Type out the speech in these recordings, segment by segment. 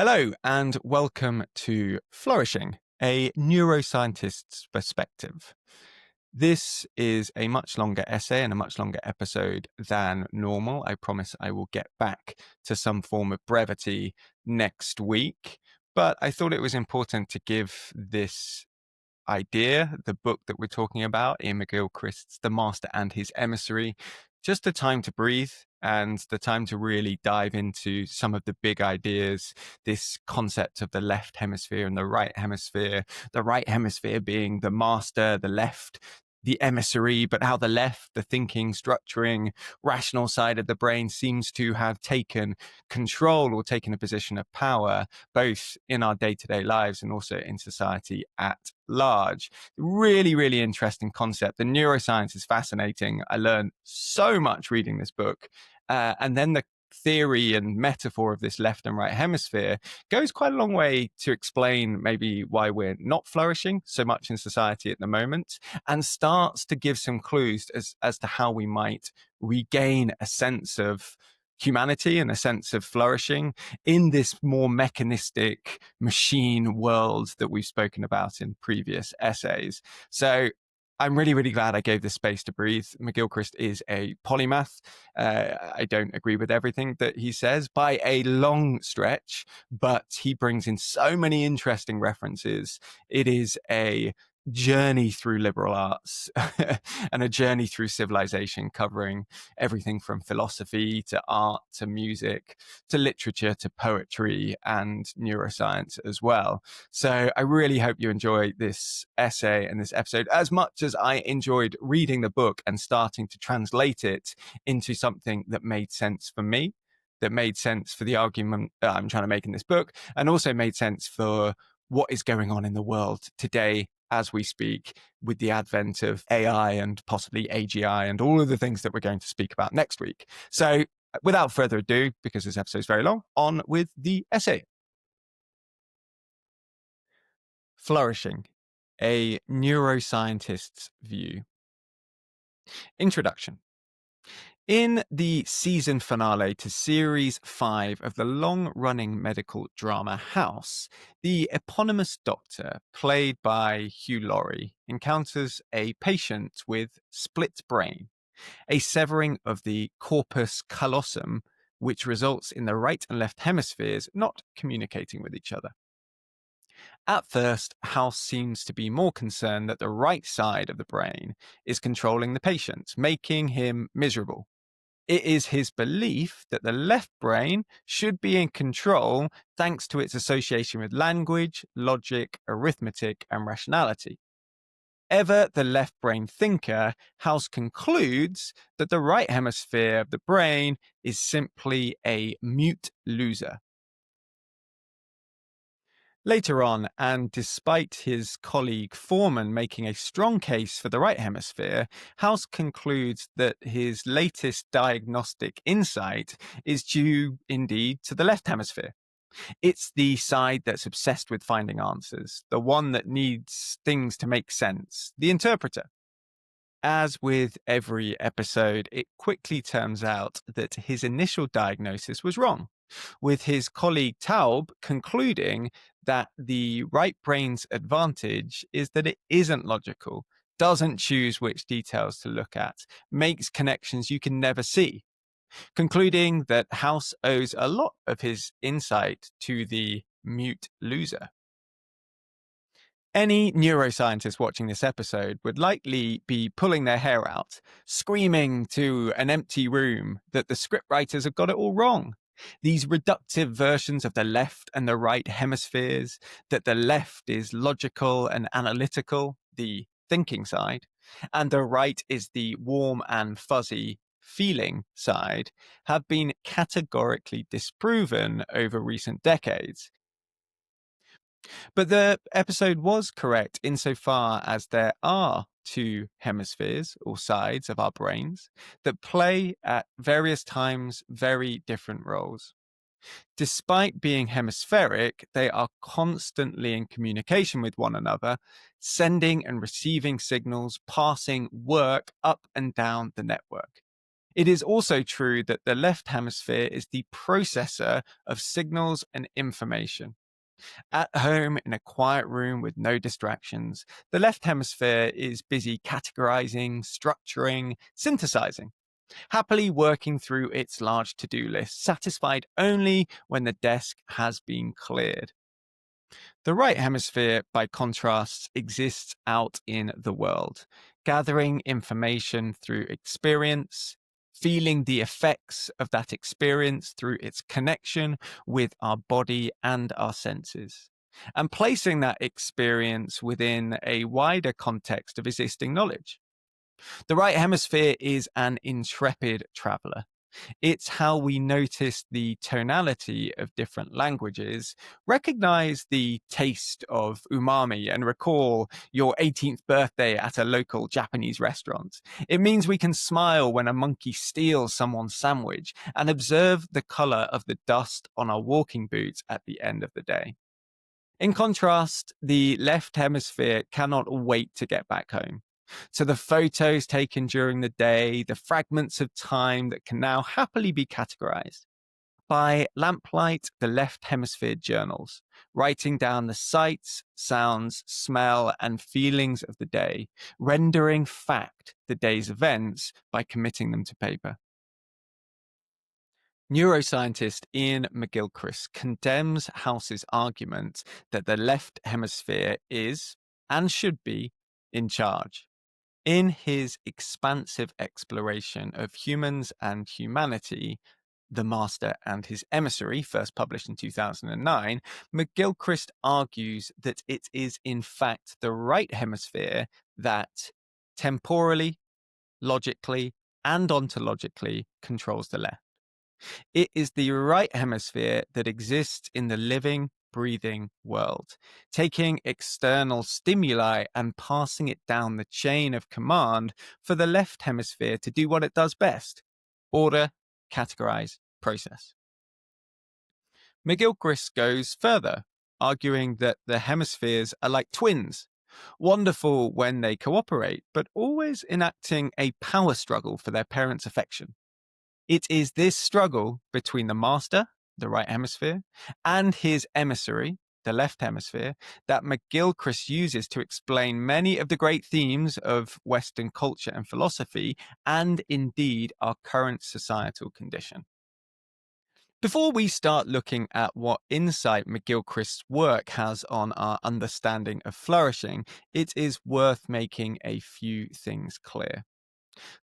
Hello, and welcome to Flourishing, a neuroscientist's perspective. This is a much longer essay and a much longer episode than normal. I promise I will get back to some form of brevity next week, but I thought it was important to give this idea, the book that we're talking about, Ian McGilchrist's The Master and His Emissary, just the time to breathe and the time to really dive into some of the big ideas, this concept of the left hemisphere and the right hemisphere being the master, the left, the emissary, but how the left, the thinking, structuring, rational side of the brain seems to have taken control or taken a position of power, both in our day-to-day lives and also in society at large. Really, really interesting concept. The neuroscience is fascinating. I learned so much reading this book. And then the theory and metaphor of this left and right hemisphere goes quite a long way to explain maybe why we're not flourishing so much in society at the moment, and starts to give some clues as to how we might regain a sense of humanity and a sense of flourishing in this more mechanistic machine world that we've spoken about in previous essays. So I'm really, really glad I gave this space to breathe. McGilchrist is a polymath. I don't agree with everything that he says by a long stretch, but he brings in so many interesting references. It is a journey through liberal arts and a journey through civilization, covering everything from philosophy to art to music to literature to poetry and neuroscience as well. So I really hope you enjoy this essay and this episode as much as I enjoyed reading the book and starting to translate it into something that made sense for me, that made sense for the argument that I'm trying to make in this book, and also made sense for what is going on in the world today as we speak, with the advent of AI and possibly AGI and all of the things that we're going to speak about next week. So without further ado, because this episode is very long, on with the essay. Flourishing, a neuroscientist's view. Introduction. In the season finale to series 5 of the long-running medical drama House, the eponymous doctor, played by Hugh Laurie, encounters a patient with split brain, a severing of the corpus callosum, which results in the right and left hemispheres not communicating with each other. At first, House seems to be more concerned that the right side of the brain is controlling the patient, making him miserable. It is his belief that the left brain should be in control thanks to its association with language, logic, arithmetic, and rationality. Ever the left brain thinker, House concludes that the right hemisphere of the brain is simply a mute loser. Later on, and despite his colleague Foreman making a strong case for the right hemisphere, House concludes that his latest diagnostic insight is due indeed to the left hemisphere. It's the side that's obsessed with finding answers, the one that needs things to make sense, the interpreter. As with every episode, it quickly turns out that his initial diagnosis was wrong, with his colleague Taub concluding that the right brain's advantage is that it isn't logical, doesn't choose which details to look at, makes connections you can never see, concluding that House owes a lot of his insight to the mute loser. Any neuroscientist watching this episode would likely be pulling their hair out, screaming to an empty room that the scriptwriters have got it all wrong. These reductive versions of the left and the right hemispheres, that the left is logical and analytical, the thinking side, and the right is the warm and fuzzy feeling side, have been categorically disproven over recent decades. But the episode was correct insofar as there are two hemispheres or sides of our brains that play at various times very different roles. Despite being hemispheric, they are constantly in communication with one another, sending and receiving signals, passing work up and down the network. It is also true that the left hemisphere is the processor of signals and information. At home in a quiet room with no distractions, the left hemisphere is busy categorizing, structuring, synthesizing, happily working through its large to-do list, satisfied only when the desk has been cleared. The right hemisphere, by contrast, exists out in the world, gathering information through experience, feeling the effects of that experience through its connection with our body and our senses, and placing that experience within a wider context of existing knowledge. The right hemisphere is an intrepid traveler. It's how we notice the tonality of different languages, recognize the taste of umami, and recall your 18th birthday at a local Japanese restaurant. It means we can smile when a monkey steals someone's sandwich and observe the color of the dust on our walking boots at the end of the day. In contrast, the left hemisphere cannot wait to get back home. So the photos taken during the day, the fragments of time that can now happily be categorized. By lamplight, the left hemisphere journals, writing down the sights, sounds, smell, and feelings of the day, rendering fact the day's events by committing them to paper. Neuroscientist Ian McGilchrist condemns House's argument that the left hemisphere is, and should be, in charge. In his expansive exploration of humans and humanity, The Master and His Emissary, first published in 2009, McGilchrist argues that it is in fact the right hemisphere that temporally, logically, and ontologically controls the left. It is the right hemisphere that exists in the living, breathing world, taking external stimuli and passing it down the chain of command for the left hemisphere to do what it does best: order, categorize, process. McGilchrist goes further, arguing that the hemispheres are like twins, wonderful when they cooperate, but always enacting a power struggle for their parents' affection. It is this struggle between the master, the right hemisphere, and his emissary, the left hemisphere, that McGilchrist uses to explain many of the great themes of Western culture and philosophy, and indeed our current societal condition. Before we start looking at what insight McGilchrist's work has on our understanding of flourishing, it is worth making a few things clear.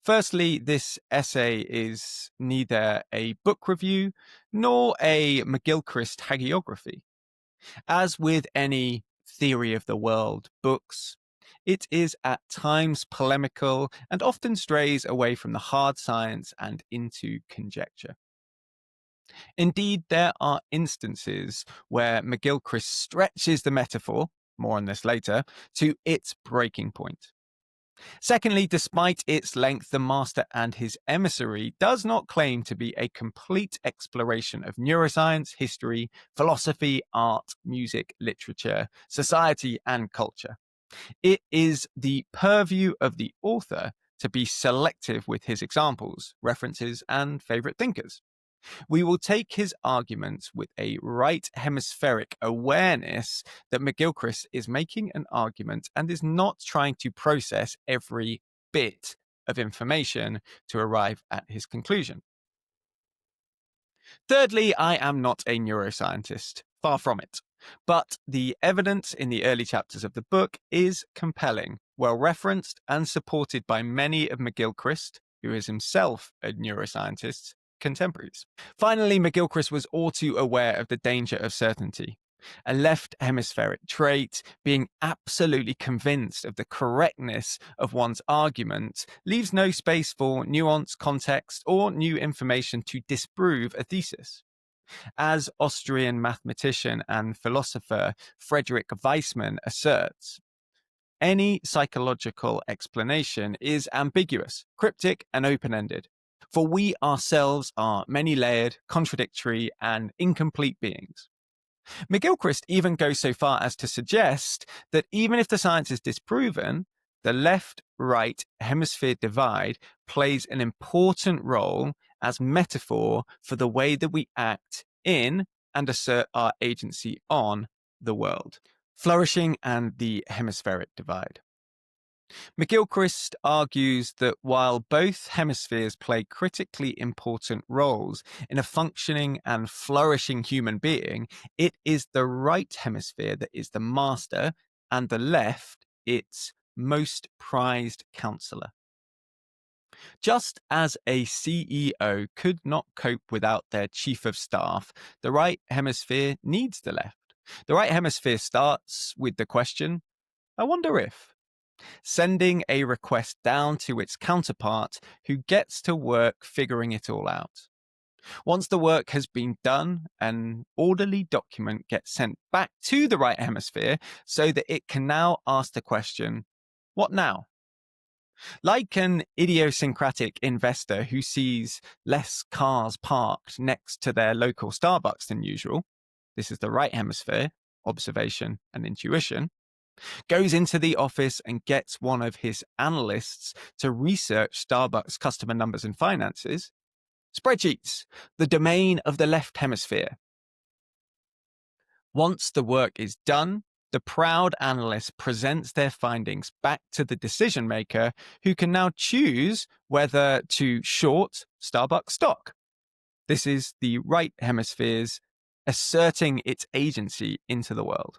Firstly, this essay is neither a book review nor a McGilchrist hagiography. As with any theory of the world books, it is at times polemical and often strays away from the hard science and into conjecture. Indeed, there are instances where McGilchrist stretches the metaphor, more on this later, to its breaking point. Secondly, despite its length, The Master and His Emissary does not claim to be a complete exploration of neuroscience, history, philosophy, art, music, literature, society, and culture. It is the purview of the author to be selective with his examples, references, and favorite thinkers. We will take his arguments with a right hemispheric awareness that McGilchrist is making an argument and is not trying to process every bit of information to arrive at his conclusion. Thirdly, I am not a neuroscientist, far from it. But the evidence in the early chapters of the book is compelling, well referenced, and supported by many of McGilchrist, who is himself a neuroscientist, contemporaries. Finally, McGilchrist was all too aware of the danger of certainty. A left hemispheric trait, being absolutely convinced of the correctness of one's argument, leaves no space for nuance, context, or new information to disprove a thesis. As Austrian mathematician and philosopher Frederick Weissman asserts, any psychological explanation is ambiguous, cryptic, and open-ended. For we ourselves are many-layered, contradictory, and incomplete beings. McGilchrist even goes so far as to suggest that even if the science is disproven, the left left-right hemisphere divide plays an important role as metaphor for the way that we act in and assert our agency on the world. Flourishing and the hemispheric divide. McGilchrist argues that while both hemispheres play critically important roles in a functioning and flourishing human being, it is the right hemisphere that is the master and the left its most prized counselor. Just as a CEO could not cope without their chief of staff, the right hemisphere needs the left. The right hemisphere starts with the question, I wonder if, sending a request down to its counterpart who gets to work figuring it all out. Once the work has been done, an orderly document gets sent back to the right hemisphere so that it can now ask the question, what now? Like an idiosyncratic investor who sees less cars parked next to their local Starbucks than usual, this is the right hemisphere, observation and intuition, goes into the office and gets one of his analysts to research Starbucks customer numbers and finances. Spreadsheets, the domain of the left hemisphere. Once the work is done, the proud analyst presents their findings back to the decision maker who can now choose whether to short Starbucks stock. This is the right hemisphere's asserting its agency into the world.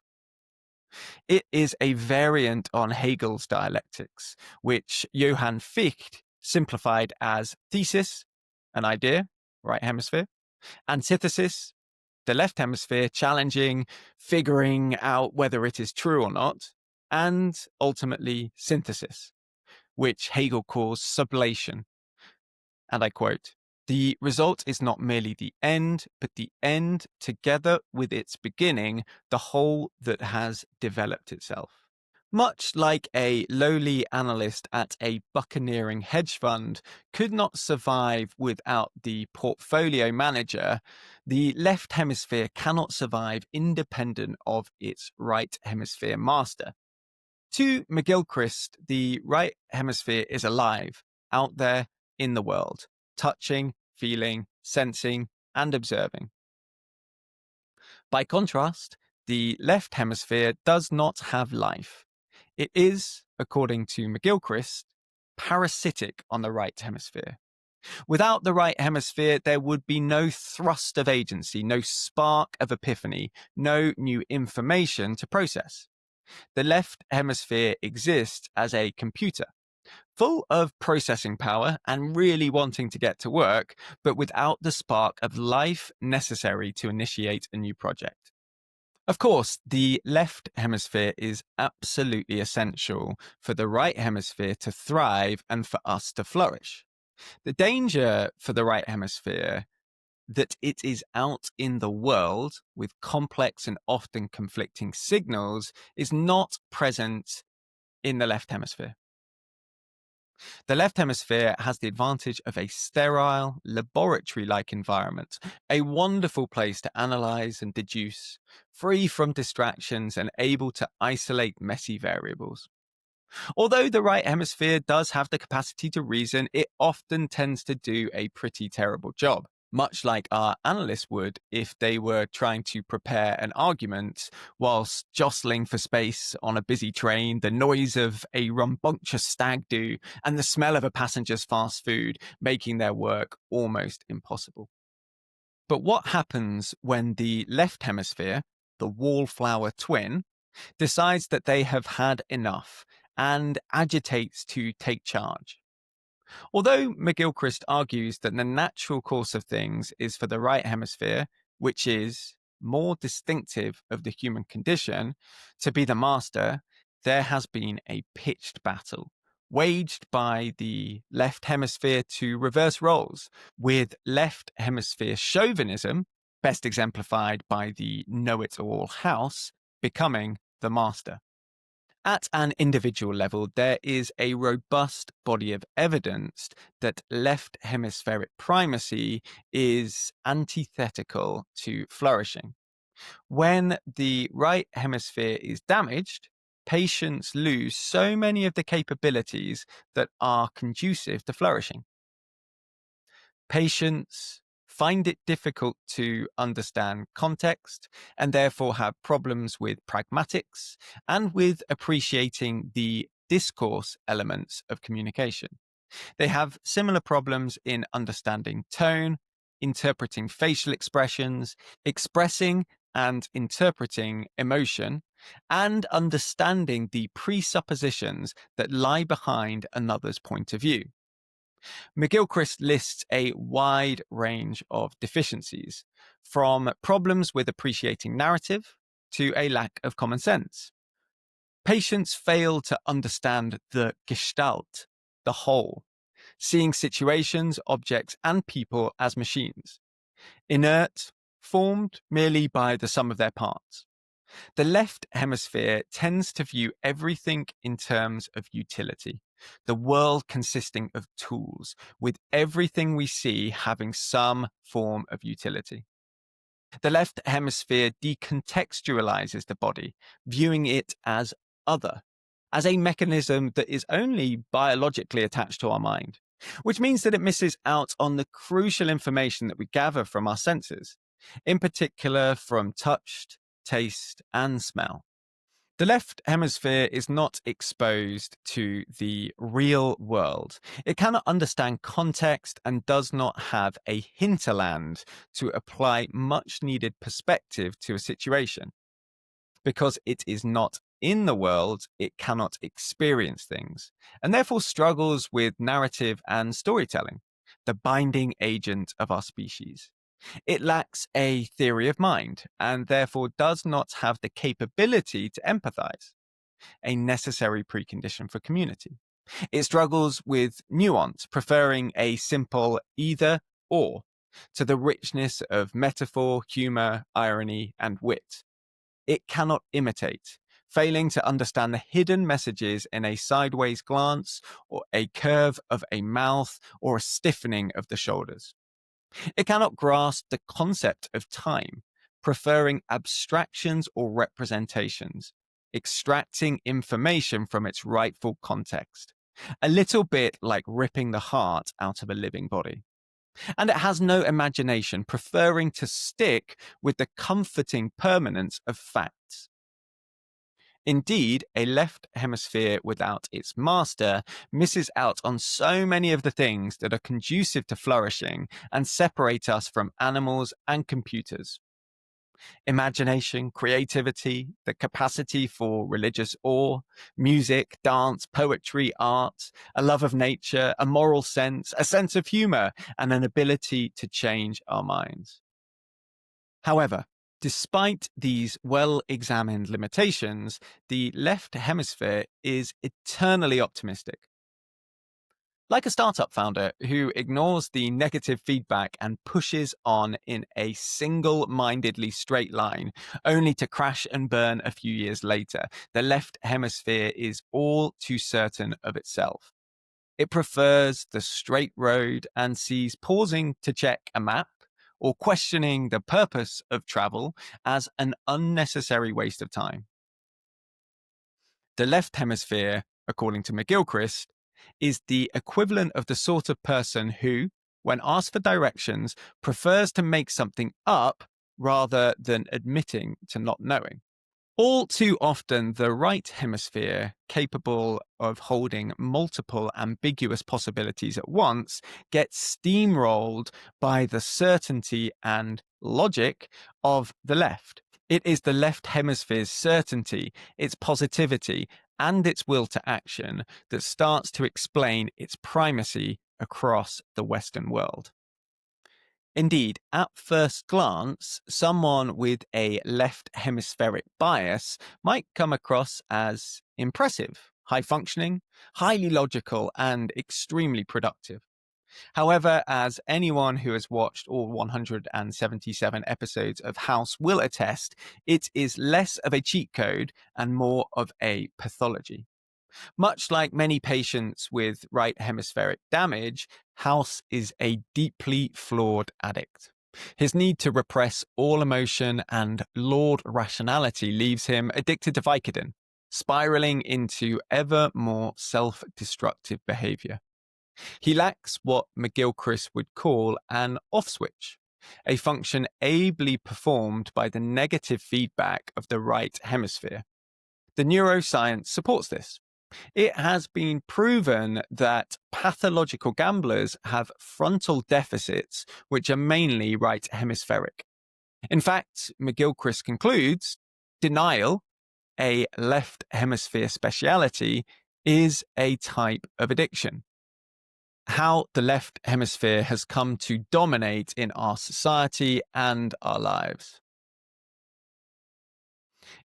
It is a variant on Hegel's dialectics, which Johann Fichte simplified as thesis, an idea, right hemisphere, antithesis, the left hemisphere challenging, figuring out whether it is true or not, and ultimately synthesis, which Hegel calls sublation. And I quote, the result is not merely the end, but the end together with its beginning, the whole that has developed itself. Much like a lowly analyst at a buccaneering hedge fund could not survive without the portfolio manager, the left hemisphere cannot survive independent of its right hemisphere master. To McGilchrist, the right hemisphere is alive, out there in the world, touching, feeling, sensing, and observing. By contrast, the left hemisphere does not have life. It is, according to McGilchrist, parasitic on the right hemisphere. Without the right hemisphere, there would be no thrust of agency, no spark of epiphany, no new information to process. The left hemisphere exists as a computer, full of processing power and really wanting to get to work, but without the spark of life necessary to initiate a new project. Of course, the left hemisphere is absolutely essential for the right hemisphere to thrive and for us to flourish. The danger for the right hemisphere that it is out in the world with complex and often conflicting signals is not present in the left hemisphere. The left hemisphere has the advantage of a sterile, laboratory-like environment, a wonderful place to analyze and deduce, free from distractions and able to isolate messy variables. Although the right hemisphere does have the capacity to reason, it often tends to do a pretty terrible job, much like our analysts would if they were trying to prepare an argument whilst jostling for space on a busy train, the noise of a rambunctious stag do, and the smell of a passenger's fast food making their work almost impossible. But what happens when the left hemisphere, the wallflower twin, decides that they have had enough and agitates to take charge? Although McGilchrist argues that the natural course of things is for the right hemisphere, which is more distinctive of the human condition, to be the master, there has been a pitched battle waged by the left hemisphere to reverse roles, with left hemisphere chauvinism, best exemplified by the know-it-all house, becoming the master. At an individual level, there is a robust body of evidence that left hemispheric primacy is antithetical to flourishing. When the right hemisphere is damaged, patients lose so many of the capabilities that are conducive to flourishing. Patients find it difficult to understand context and therefore have problems with pragmatics and with appreciating the discourse elements of communication. They have similar problems in understanding tone, interpreting facial expressions, expressing and interpreting emotion, and understanding the presuppositions that lie behind another's point of view. McGilchrist lists a wide range of deficiencies, from problems with appreciating narrative to a lack of common sense. Patients fail to understand the gestalt, the whole, seeing situations, objects, and people as machines, inert, formed merely by the sum of their parts. The left hemisphere tends to view everything in terms of utility, the world consisting of tools, with everything we see having some form of utility. The left hemisphere decontextualizes the body, viewing it as other, as a mechanism that is only biologically attached to our mind, which means that it misses out on the crucial information that we gather from our senses, in particular from touch, taste, and smell. The left hemisphere is not exposed to the real world. It cannot understand context and does not have a hinterland to apply much needed perspective to a situation. Because it is not in the world, it cannot experience things, and therefore struggles with narrative and storytelling, the binding agent of our species. It lacks a theory of mind and therefore does not have the capability to empathize, a necessary precondition for community. It struggles with nuance, preferring a simple either or to the richness of metaphor, humor, irony, and wit. It cannot imitate, failing to understand the hidden messages in a sideways glance or a curve of a mouth or a stiffening of the shoulders. It cannot grasp the concept of time, preferring abstractions or representations, extracting information from its rightful context, a little bit like ripping the heart out of a living body. And it has no imagination, preferring to stick with the comforting permanence of facts. Indeed, a left hemisphere without its master misses out on so many of the things that are conducive to flourishing and separate us from animals and computers. Imagination, creativity, the capacity for religious awe, music, dance, poetry, art, a love of nature, a moral sense, a sense of humor, and an ability to change our minds. However, despite these well-examined limitations, the left hemisphere is eternally optimistic. Like a startup founder who ignores the negative feedback and pushes on in a single-mindedly straight line, only to crash and burn a few years later, the left hemisphere is all too certain of itself. It prefers the straight road and sees pausing to check a map or questioning the purpose of travel as an unnecessary waste of time. The left hemisphere, according to McGilchrist, is the equivalent of the sort of person who, when asked for directions, prefers to make something up rather than admitting to not knowing. All too often, the right hemisphere, capable of holding multiple ambiguous possibilities at once, gets steamrolled by the certainty and logic of the left. It is the left hemisphere's certainty, its positivity, and its will to action that starts to explain its primacy across the Western world. Indeed, at first glance, someone with a left hemispheric bias might come across as impressive, high functioning, highly logical, and extremely productive. However, as anyone who has watched all 177 episodes of House will attest, it is less of a cheat code and more of a pathology. Much like many patients with right hemispheric damage, House is a deeply flawed addict. His need to repress all emotion and laud rationality leaves him addicted to Vicodin, spiraling into ever more self-destructive behavior. He lacks what McGilchrist would call an off switch, a function ably performed by the negative feedback of the right hemisphere. The neuroscience supports this. It has been proven that pathological gamblers have frontal deficits which are mainly right hemispheric. In fact, McGilchrist concludes, denial, a left hemisphere speciality, is a type of addiction. How the left hemisphere has come to dominate in our society and our lives.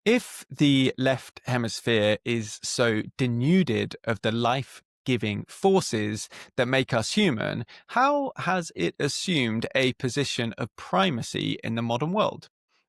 If the left hemisphere is so denuded of the life-giving forces that make us human, how has it assumed a position of primacy in the modern world?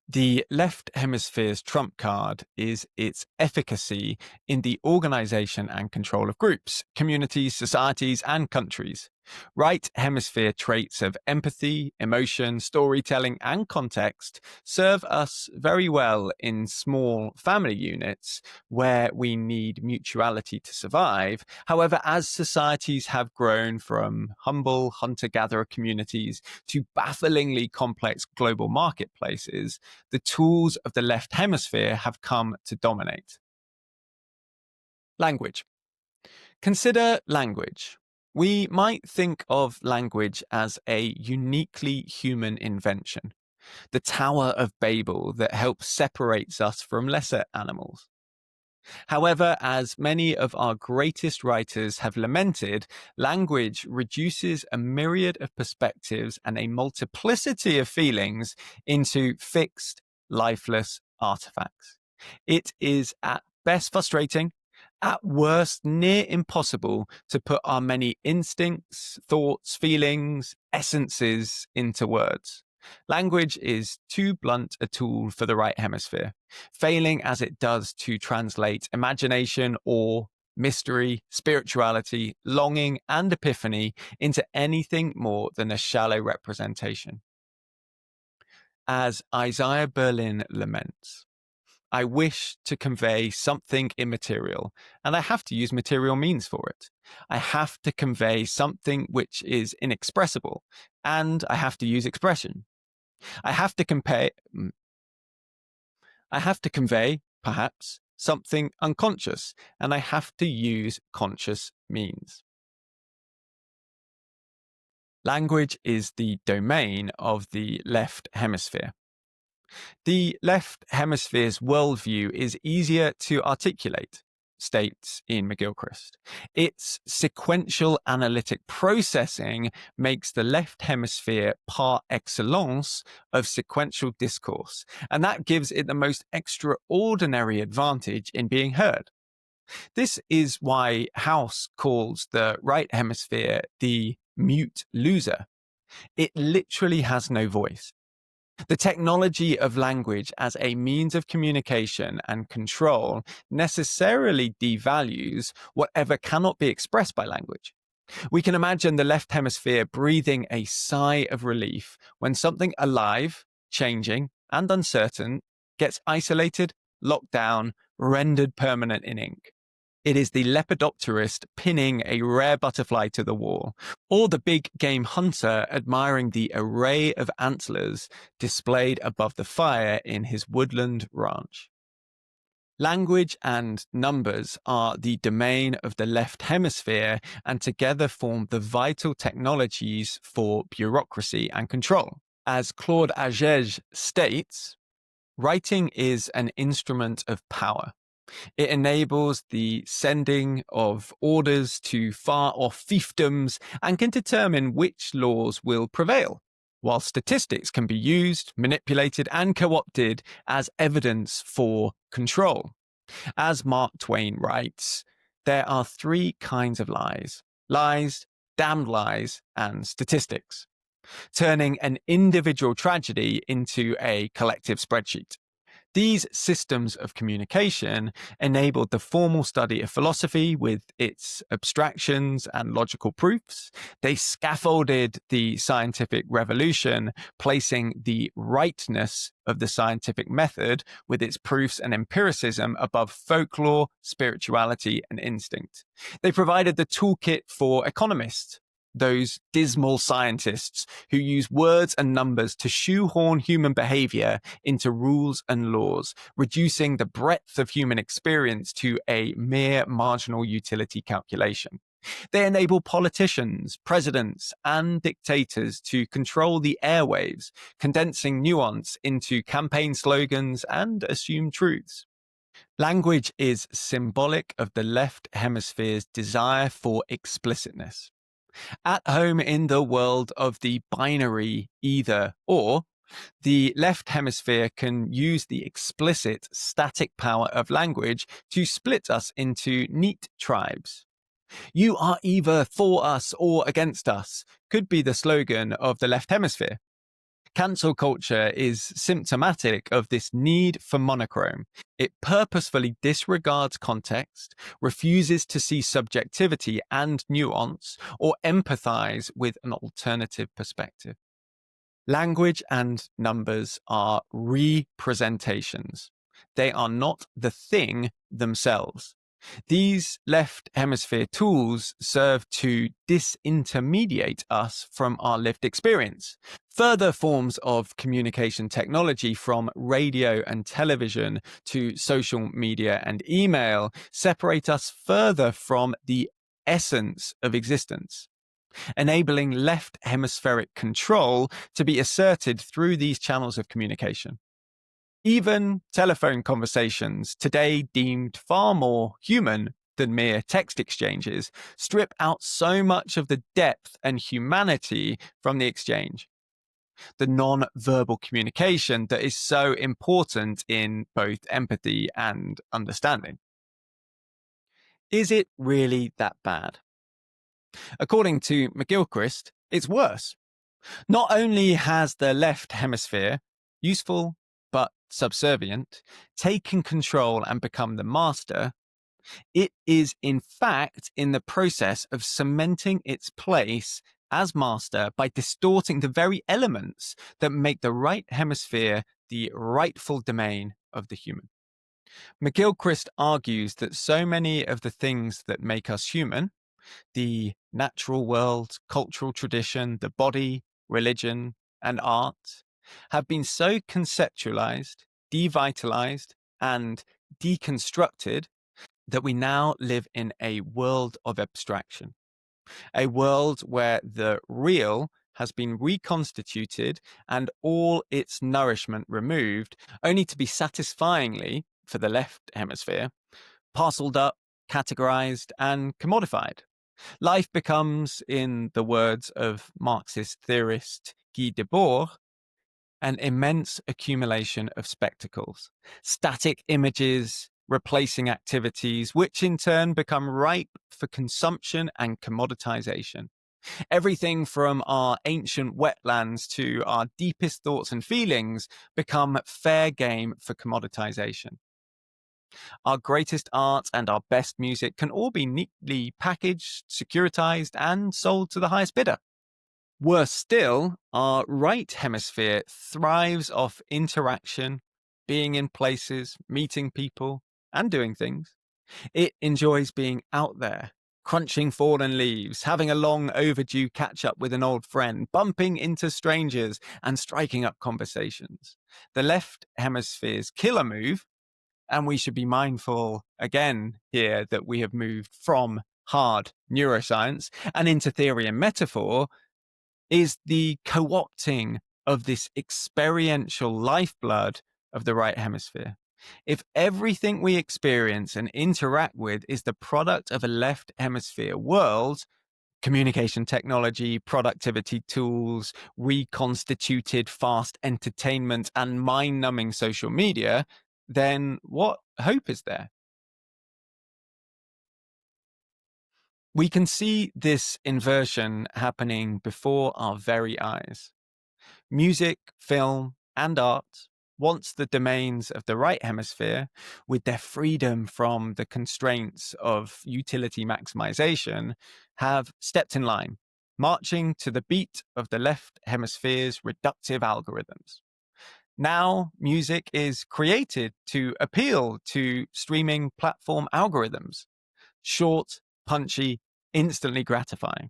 The left hemisphere's trump card is its efficacy in the organization and control of groups, communities, societies, and countries. Right hemisphere traits of empathy, emotion, storytelling, and context serve us very well in small family units where we need mutuality to survive. However, as societies have grown from humble hunter-gatherer communities to bafflingly complex global marketplaces, the tools of the left hemisphere have come to dominate. Language. Consider language. We might think of language as a uniquely human invention, the Tower of Babel that helps separate us from lesser animals. However, as many of our greatest writers have lamented, language reduces a myriad of perspectives and a multiplicity of feelings into fixed, lifeless artifacts. It is at best frustrating, at worst near impossible to put our many instincts, thoughts, feelings, essences into words. Language is too blunt a tool for the right hemisphere, failing as it does to translate imagination, awe, mystery, spirituality, longing, and epiphany into anything more than a shallow representation. As Isaiah Berlin laments, I wish to convey something immaterial, and I have to use material means for it. I have to convey something which is inexpressible, and I have to use expression. I have to convey, perhaps, something unconscious, and I have to use conscious means. Language is the domain of the left hemisphere. The left hemisphere's worldview is easier to articulate, states Ian McGilchrist. Its sequential analytic processing makes the left hemisphere par excellence of sequential discourse, and that gives it the most extraordinary advantage in being heard. This is why House calls the right hemisphere the mute loser. It literally has no voice. The technology of language as a means of communication and control necessarily devalues whatever cannot be expressed by language. We can imagine the left hemisphere breathing a sigh of relief when something alive, changing, and uncertain gets isolated, locked down, rendered permanent in ink. It is the lepidopterist pinning a rare butterfly to the wall, or the big game hunter admiring the array of antlers displayed above the fire in his woodland ranch. Language and numbers are the domain of the left hemisphere and together form the vital technologies for bureaucracy and control. As Claude Agege states, writing is an instrument of power. It enables the sending of orders to far-off fiefdoms and can determine which laws will prevail, while statistics can be used, manipulated, and co-opted as evidence for control. As Mark Twain writes, there are three kinds of lies: lies, damned lies, and statistics, turning an individual tragedy into a collective spreadsheet. These systems of communication enabled the formal study of philosophy with its abstractions and logical proofs. They scaffolded the scientific revolution, placing the rightness of the scientific method with its proofs and empiricism above folklore, spirituality, and instinct. They provided the toolkit for economists, those dismal scientists who use words and numbers to shoehorn human behavior into rules and laws, reducing the breadth of human experience to a mere marginal utility calculation. They enable politicians, presidents, and dictators to control the airwaves, condensing nuance into campaign slogans and assumed truths. Language is symbolic of the left hemisphere's desire for explicitness. At home in the world of the binary either or, the left hemisphere can use the explicit static power of language to split us into neat tribes. You are either for us or against us, could be the slogan of the left hemisphere. Cancel culture is symptomatic of this need for monochrome. It purposefully disregards context, refuses to see subjectivity and nuance, or empathize with an alternative perspective. Language and numbers are representations. They are not the thing themselves. These left hemisphere tools serve to disintermediate us from our lived experience. Further forms of communication technology, from radio and television to social media and email, separate us further from the essence of existence, enabling left hemispheric control to be asserted through these channels of communication. Even telephone conversations, today deemed far more human than mere text exchanges, strip out so much of the depth and humanity from the exchange. The non-verbal communication that is so important in both empathy and understanding. Is it really that bad? According to McGilchrist, it's worse. Not only has the left hemisphere, useful but subservient, taken control and become the master, it is in fact in the process of cementing its place as master by distorting the very elements that make the right hemisphere the rightful domain of the human. McGilchrist argues that so many of the things that make us human, the natural world, cultural tradition, the body, religion, and art, have been so conceptualized, devitalized, and deconstructed that we now live in a world of abstraction, a world where the real has been reconstituted and all its nourishment removed, only to be satisfyingly, for the left hemisphere, parceled up, categorized, and commodified. Life becomes, in the words of Marxist theorist Guy Debord, an immense accumulation of spectacles, static images replacing activities, which in turn become ripe for consumption and commoditization. Everything from our ancient wetlands to our deepest thoughts and feelings become fair game for commoditization. Our greatest art and our best music can all be neatly packaged, securitized, and sold to the highest bidder. Worse still, our right hemisphere thrives off interaction, being in places, meeting people, and doing things. It enjoys being out there, crunching fallen leaves, having a long overdue catch up with an old friend, bumping into strangers, and striking up conversations. The left hemisphere's killer move, and we should be mindful again here that we have moved from hard neuroscience and into theory and metaphor, is the co-opting of this experiential lifeblood of the right hemisphere. If everything we experience and interact with is the product of a left hemisphere world, communication technology, productivity tools, reconstituted fast entertainment, and mind-numbing social media, then what hope is there? We can see this inversion happening before our very eyes. Music, film, and art, once the domains of the right hemisphere, with their freedom from the constraints of utility maximization, have stepped in line, marching to the beat of the left hemisphere's reductive algorithms. Now, music is created to appeal to streaming platform algorithms. Short, punchy, instantly gratifying.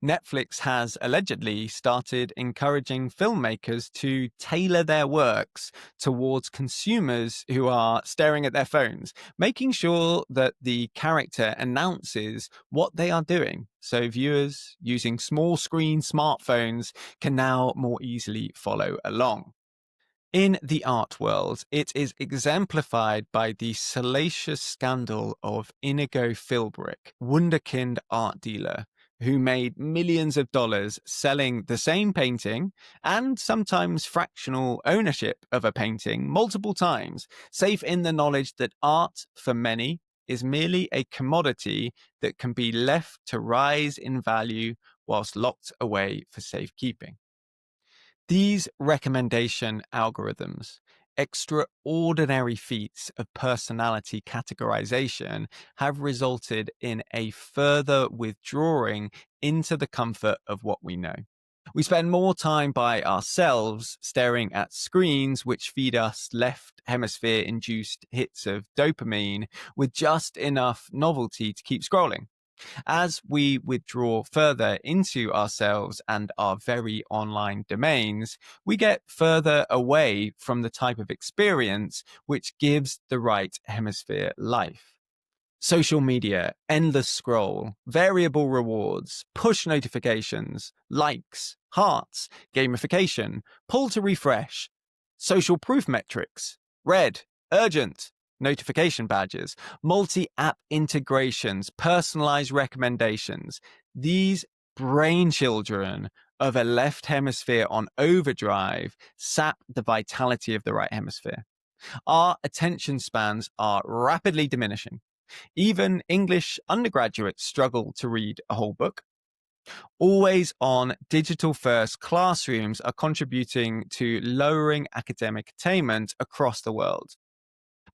Netflix has allegedly started encouraging filmmakers to tailor their works towards consumers who are staring at their phones, making sure that the character announces what they are doing. So viewers using small screen smartphones can now more easily follow along. In the art world, it is exemplified by the salacious scandal of Inigo Philbrick, wunderkind art dealer, who made millions of dollars selling the same painting and sometimes fractional ownership of a painting multiple times, safe in the knowledge that art, for many, is merely a commodity that can be left to rise in value whilst locked away for safekeeping. These recommendation algorithms, extraordinary feats of personality categorization, have resulted in a further withdrawing into the comfort of what we know. We spend more time by ourselves staring at screens which feed us left hemisphere induced hits of dopamine with just enough novelty to keep scrolling. As we withdraw further into ourselves and our very online domains, we get further away from the type of experience which gives the right hemisphere life. Social media, endless scroll, variable rewards, push notifications, likes, hearts, gamification, pull to refresh, social proof metrics, red, urgent, notification badges, multi-app integrations, personalized recommendations. These brain children of a left hemisphere on overdrive sap the vitality of the right hemisphere. Our attention spans are rapidly diminishing. Even English undergraduates struggle to read a whole book. Always on digital first classrooms are contributing to lowering academic attainment across the world.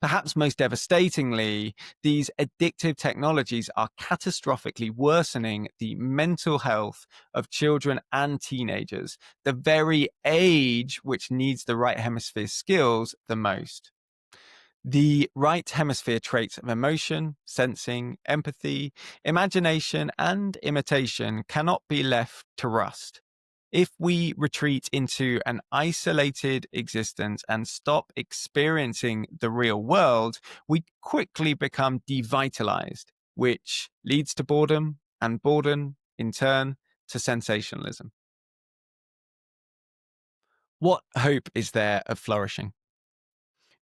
Perhaps most devastatingly, these addictive technologies are catastrophically worsening the mental health of children and teenagers, the very age which needs the right hemisphere skills the most. The right hemisphere traits of emotion, sensing, empathy, imagination, and imitation cannot be left to rust. If we retreat into an isolated existence and stop experiencing the real world, we quickly become devitalized, which leads to boredom, and boredom, in turn, to sensationalism. What hope is there of flourishing?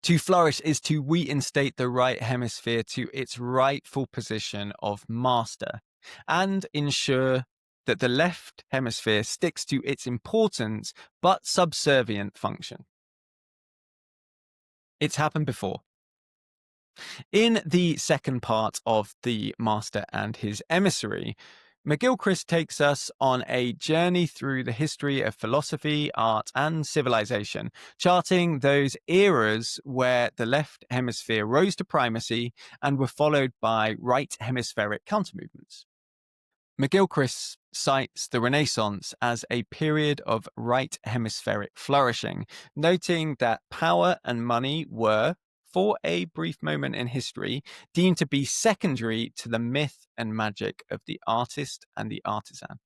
To flourish is to reinstate the right hemisphere to its rightful position of master and ensure that the left hemisphere sticks to its important but subservient function. It's happened before. In the second part of The Master and His Emissary, McGilchrist takes us on a journey through the history of philosophy, art, and civilization, charting those eras where the left hemisphere rose to primacy and were followed by right hemispheric countermovements. McGilchrist cites the Renaissance as a period of right hemispheric flourishing, noting that power and money were, for a brief moment in history, deemed to be secondary to the myth and magic of the artist and the artisan.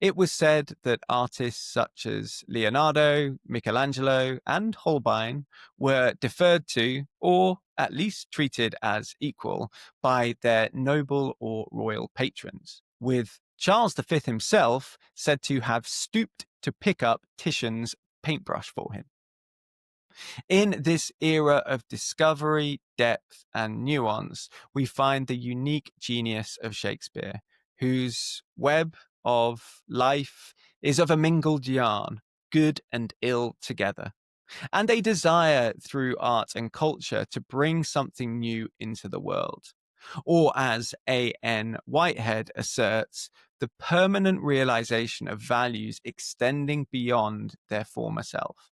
It was said that artists such as Leonardo, Michelangelo, and Holbein were deferred to, or at least treated as equal, by their noble or royal patrons, with Charles V himself said to have stooped to pick up Titian's paintbrush for him. In this era of discovery, depth, and nuance, we find the unique genius of Shakespeare, whose web of life is of a mingled yarn, good and ill together, and a desire through art and culture to bring something new into the world. Or, as A.N. Whitehead asserts, the permanent realization of values extending beyond their former self.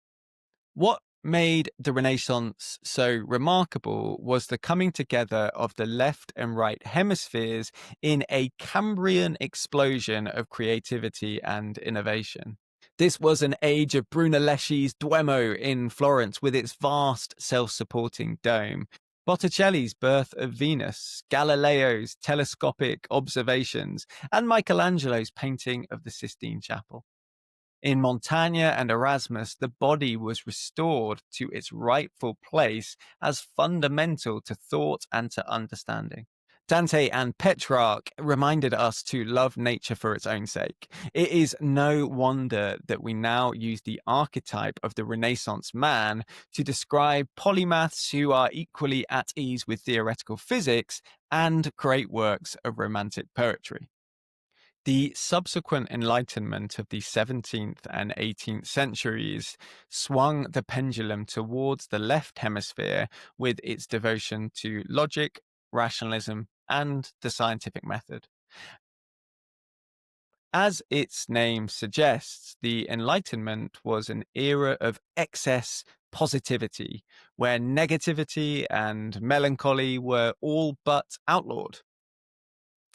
What made the Renaissance so remarkable was the coming together of the left and right hemispheres in a Cambrian explosion of creativity and innovation. This was an age of Brunelleschi's Duomo in Florence with its vast self-supporting dome, Botticelli's Birth of Venus, Galileo's telescopic observations, and Michelangelo's painting of the Sistine Chapel. In Montaigne and Erasmus, the body was restored to its rightful place as fundamental to thought and to understanding. Dante and Petrarch reminded us to love nature for its own sake. It is no wonder that we now use the archetype of the Renaissance man to describe polymaths who are equally at ease with theoretical physics and create works of romantic poetry. The subsequent Enlightenment of the 17th and 18th centuries swung the pendulum towards the left hemisphere with its devotion to logic, rationalism, and the scientific method. As its name suggests, the Enlightenment was an era of excess positivity, where negativity and melancholy were all but outlawed.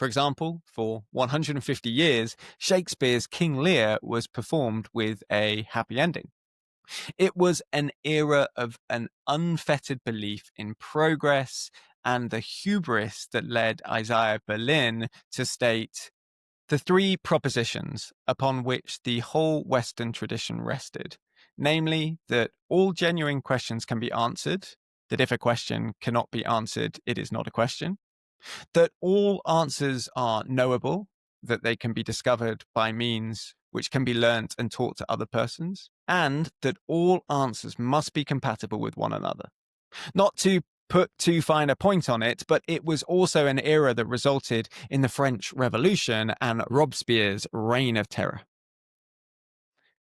For example, for 150 years, Shakespeare's King Lear was performed with a happy ending. It was an era of an unfettered belief in progress and the hubris that led Isaiah Berlin to state the three propositions upon which the whole Western tradition rested, namely that all genuine questions can be answered, that if a question cannot be answered, it is not a question, that all answers are knowable, that they can be discovered by means which can be learnt and taught to other persons, and that all answers must be compatible with one another. Not to put too fine a point on it, but it was also an era that resulted in the French Revolution and Robespierre's reign of terror.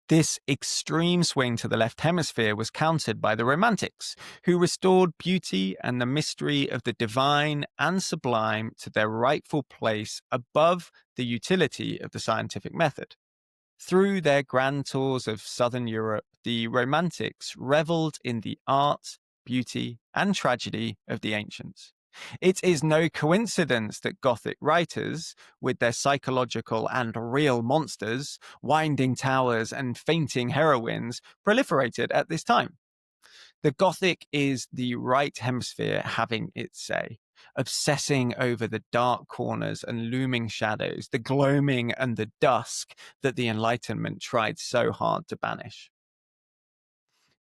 This extreme swing to the left hemisphere was countered by the Romantics, who restored beauty and the mystery of the divine and sublime to their rightful place above the utility of the scientific method. Through their grand tours of southern Europe, the Romantics reveled in the art, beauty, and tragedy of the ancients. It is no coincidence that Gothic writers, with their psychological and real monsters, winding towers, and fainting heroines, proliferated at this time. The Gothic is the right hemisphere having its say, obsessing over the dark corners and looming shadows, the gloaming and the dusk that the Enlightenment tried so hard to banish.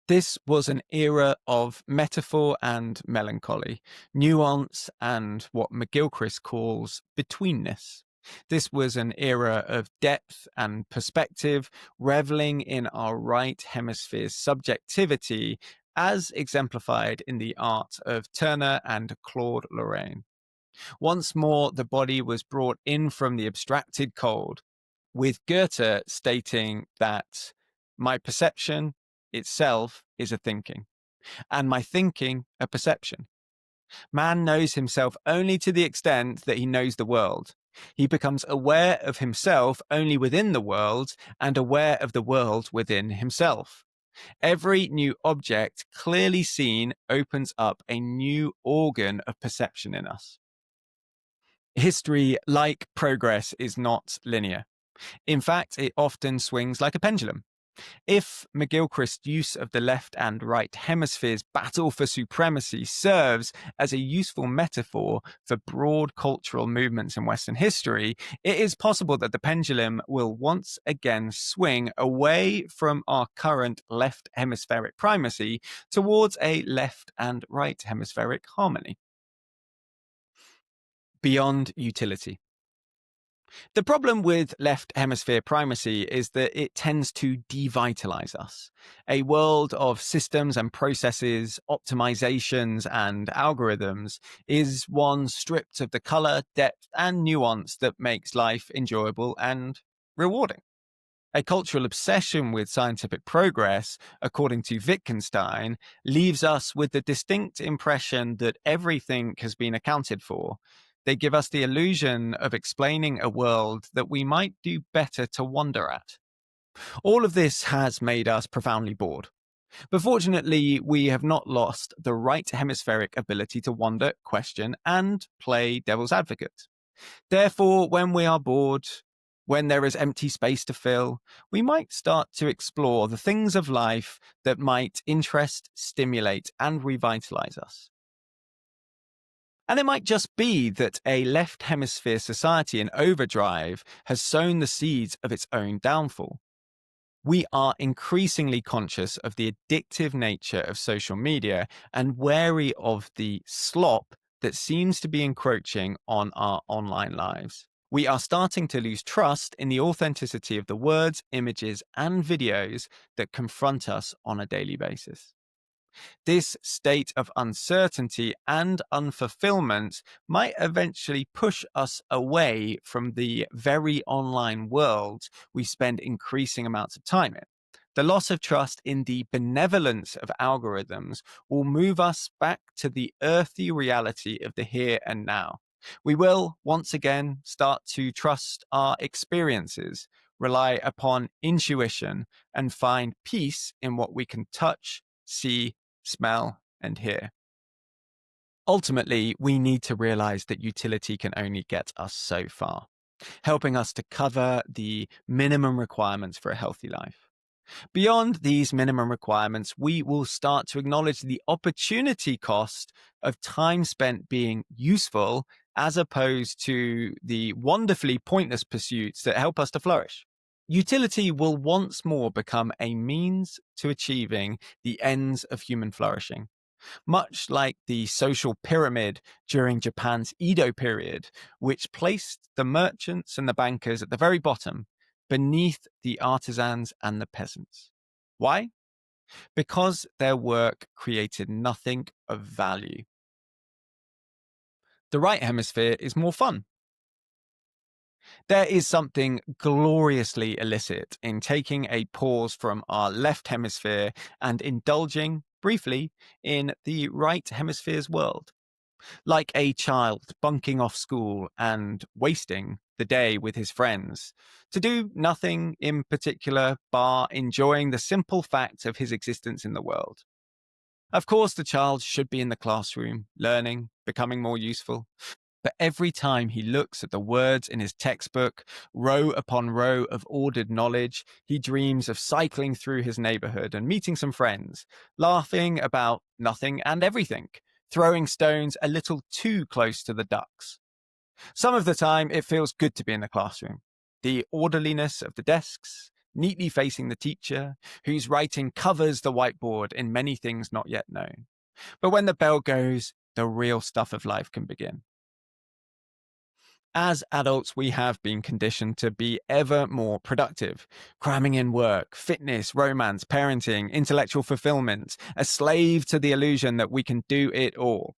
This was an era of metaphor and melancholy, nuance and what McGilchrist calls betweenness. This was an era of depth and perspective, reveling in our right hemisphere's subjectivity, as exemplified in the art of Turner and Claude Lorraine. Once more, the body was brought in from the abstracted cold, with Goethe stating that my perception itself is a thinking, and my thinking a perception. Man knows himself only to the extent that he knows the world. He becomes aware of himself only within the world and aware of the world within himself. Every new object clearly seen opens up a new organ of perception in us. History, like progress, is not linear. In fact, it often swings like a pendulum. If McGilchrist's use of the left and right hemispheres' battle for supremacy serves as a useful metaphor for broad cultural movements in Western history, it is possible that the pendulum will once again swing away from our current left hemispheric primacy towards a left and right hemispheric harmony. Beyond utility. The problem with left hemisphere primacy is that it tends to devitalize us. A world of systems and processes, optimizations, and algorithms is one stripped of the color, depth, and nuance that makes life enjoyable and rewarding. A cultural obsession with scientific progress, according to Wittgenstein, leaves us with the distinct impression that everything has been accounted for. They give us the illusion of explaining a world that we might do better to wonder at. All of this has made us profoundly bored. But fortunately, we have not lost the right hemispheric ability to wonder, question, and play devil's advocate. Therefore, when we are bored, when there is empty space to fill, we might start to explore the things of life that might interest, stimulate, and revitalize us. And it might just be that a left hemisphere society in overdrive has sown the seeds of its own downfall. We are increasingly conscious of the addictive nature of social media and wary of the slop that seems to be encroaching on our online lives. We are starting to lose trust in the authenticity of the words, images, and videos that confront us on a daily basis. This state of uncertainty and unfulfillment might eventually push us away from the very online world we spend increasing amounts of time in. The loss of trust in the benevolence of algorithms will move us back to the earthy reality of the here and now. We will once again start to trust our experiences, rely upon intuition, and find peace in what we can touch, see, smell, and hear. Ultimately, we need to realize that utility can only get us so far, helping us to cover the minimum requirements for a healthy life. Beyond these minimum requirements, we will start to acknowledge the opportunity cost of time spent being useful as opposed to the wonderfully pointless pursuits that help us to flourish. Utility will once more become a means to achieving the ends of human flourishing, much like the social pyramid during Japan's Edo period, which placed the merchants and the bankers at the very bottom, beneath the artisans and the peasants. Why? Because their work created nothing of value. The right hemisphere is more fun. There is something gloriously illicit in taking a pause from our left hemisphere and indulging, briefly, in the right hemisphere's world. Like a child bunking off school and wasting the day with his friends, to do nothing in particular bar enjoying the simple fact of his existence in the world. Of course, the child should be in the classroom, learning, becoming more useful. But every time he looks at the words in his textbook, row upon row of ordered knowledge, he dreams of cycling through his neighborhood and meeting some friends, laughing about nothing and everything, throwing stones a little too close to the ducks. Some of the time, it feels good to be in the classroom. The orderliness of the desks, neatly facing the teacher, whose writing covers the whiteboard in many things not yet known. But when the bell goes, the real stuff of life can begin. As adults, we have been conditioned to be ever more productive, cramming in work, fitness, romance, parenting, intellectual fulfillment, a slave to the illusion that we can do it all.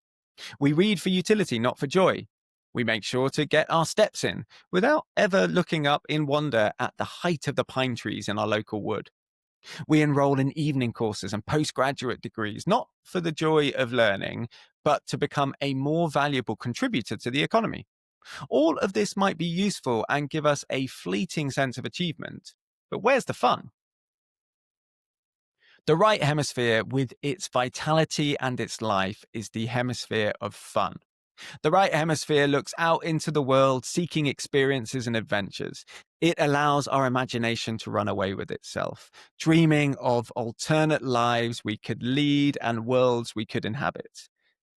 We read for utility, not for joy. We make sure to get our steps in without ever looking up in wonder at the height of the pine trees in our local wood. We enroll in evening courses and postgraduate degrees, not for the joy of learning, but to become a more valuable contributor to the economy. All of this might be useful and give us a fleeting sense of achievement, but where's the fun? The right hemisphere, with its vitality and its life, is the hemisphere of fun. The right hemisphere looks out into the world seeking experiences and adventures. It allows our imagination to run away with itself, dreaming of alternate lives we could lead and worlds we could inhabit.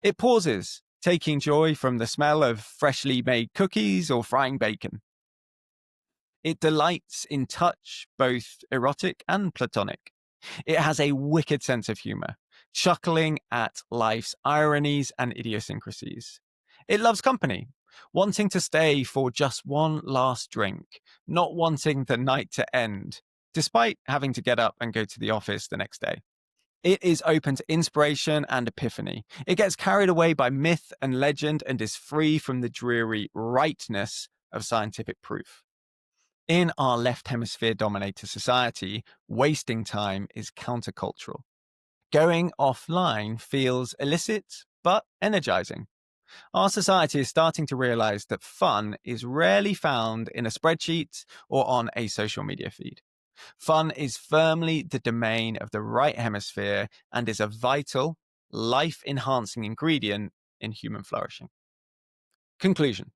It pauses, taking joy from the smell of freshly made cookies or frying bacon. It delights in touch, both erotic and platonic. It has a wicked sense of humor, chuckling at life's ironies and idiosyncrasies. It loves company, wanting to stay for just one last drink, not wanting the night to end, despite having to get up and go to the office the next day. It is open to inspiration and epiphany. It gets carried away by myth and legend and is free from the dreary rightness of scientific proof. In our left hemisphere dominated society, wasting time is countercultural. Going offline feels illicit but energizing. Our society is starting to realize that fun is rarely found in a spreadsheet or on a social media feed. Fun is firmly the domain of the right hemisphere and is a vital, life-enhancing ingredient in human flourishing. Conclusion.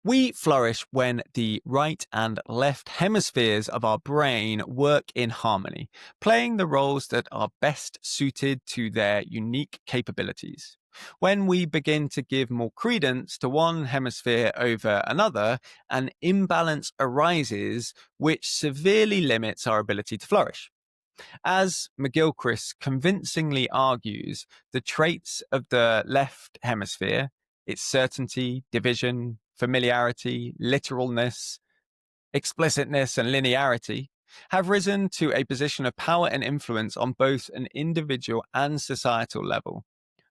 We flourish when the right and left hemispheres of our brain work in harmony, playing the roles that are best suited to their unique capabilities. When we begin to give more credence to one hemisphere over another, an imbalance arises which severely limits our ability to flourish. As McGilchrist convincingly argues, the traits of the left hemisphere, its certainty, division, familiarity, literalness, explicitness, and linearity, have risen to a position of power and influence on both an individual and societal level.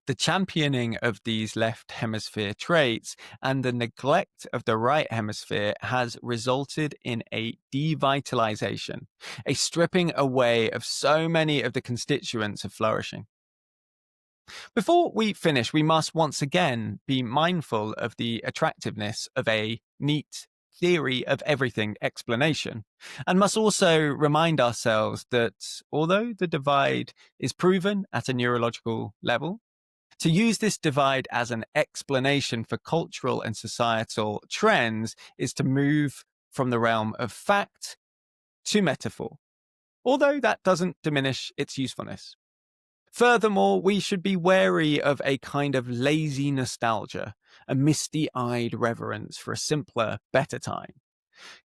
The championing of these left hemisphere traits and the neglect of the right hemisphere has resulted in a devitalization, a stripping away of so many of the constituents of flourishing. Before we finish, we must once again be mindful of the attractiveness of a neat theory of everything explanation, and must also remind ourselves that although the divide is proven at a neurological level, to use this divide as an explanation for cultural and societal trends is to move from the realm of fact to metaphor, although that doesn't diminish its usefulness. Furthermore, we should be wary of a kind of lazy nostalgia, a misty-eyed reverence for a simpler, better time.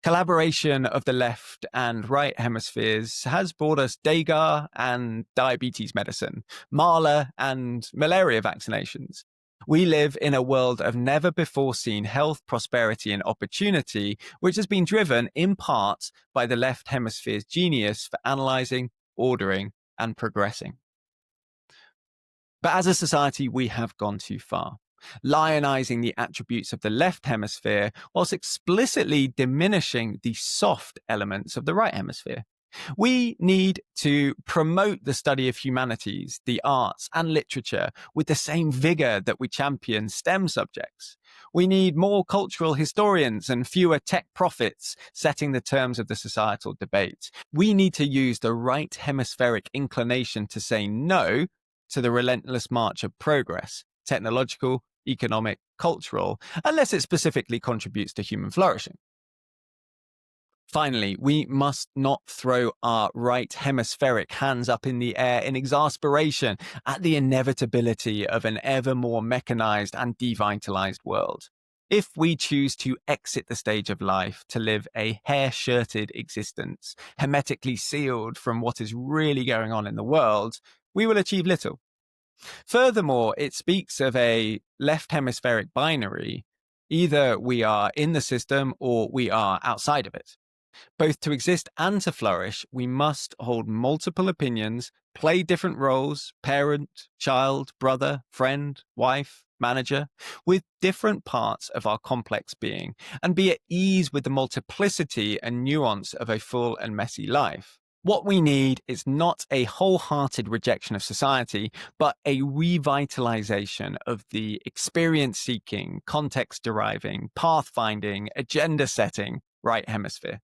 Collaboration of the left and right hemispheres has brought us Degas and diabetes medicine, Mahler and malaria vaccinations. We live in a world of never-before-seen health, prosperity, and opportunity, which has been driven in part by the left hemisphere's genius for analyzing, ordering, and progressing. But as a society, we have gone too far, lionizing the attributes of the left hemisphere whilst explicitly diminishing the soft elements of the right hemisphere. We need to promote the study of humanities, the arts, and literature with the same vigor that we champion STEM subjects. We need more cultural historians and fewer tech prophets setting the terms of the societal debate. We need to use the right hemispheric inclination to say no to the relentless march of progress, technological, economic, cultural, unless it specifically contributes to human flourishing. Finally, we must not throw our right hemispheric hands up in the air in exasperation at the inevitability of an ever more mechanized and devitalized world. If we choose to exit the stage of life to live a hair-shirted existence, hermetically sealed from what is really going on in the world, we will achieve little. Furthermore, it speaks of a left hemispheric binary. Either we are in the system or we are outside of it. Both to exist and to flourish, we must hold multiple opinions, play different roles, parent, child, brother, friend, wife, manager, with different parts of our complex being, and be at ease with the multiplicity and nuance of a full and messy life. What we need is not a wholehearted rejection of society, but a revitalization of the experience-seeking, context-deriving, path-finding, agenda-setting right hemisphere.